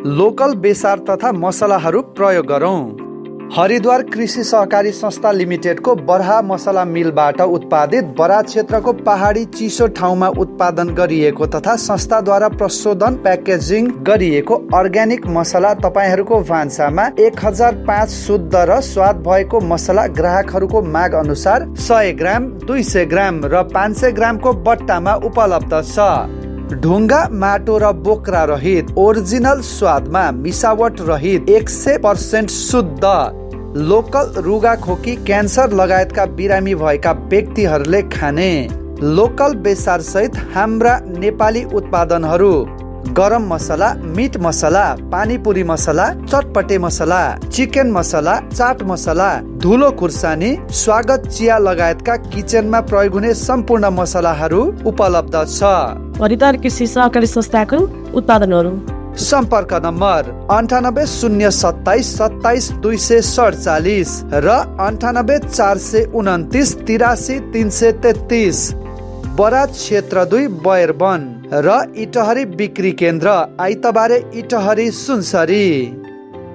Local बेसार तथा मसलाहरू प्रयोग गरौँ। हरिद्वार कृषि सहकारी संस्था लिमिटेडको बरहा मसला मिलबाट उत्पादित बराक क्षेत्रको पहाडी चिसो ठाउँमा उत्पादन गरिएको तथा संस्थाद्वारा प्रशोधन प्याकेजिङ गरिएको अर्ग्यानिक मसला तपाईहरूको भान्सामा 1005 शुद्ध र स्वाद भएको मसला ग्राहकहरूको माग अनुसार 100 ग्राम, 200 ग्राम र 500 ग्रामको बट्टामा उपलब्ध छ। ढुङ्गा, माटो र बोक्रा रहित, ओरिजिनल स्वादमा मिसावट रहित, 100% शुद्ध, लोकल रुगा खोकी, क्यान्सर लगायतका बिरामी भएका व्यक्तिहरूले खाने लोकल बेसार सहित हाम्रा नेपाली उत्पादनहरू गरम मसला, मिट मसला, पानीपुरी मसला, चटपटे मसला, चिकन मसला, चाट मसला, धुलो खुर्सानी, स्वागत चिया लगायतका किचनमा प्रयोग हुने सम्पूर्ण मसलाहरू उपलब्ध छ। हरिद्वार कृषि सहकारी संस्थाको उत्पादनहरू। सम्पर्क नम्बर 9807 27 247 र 98 429 83 333। बराक क्षेत्र 2 बयरबन र इटहरी बिक्री केन्द्र, आइतबारे इटहरी सुनसरी।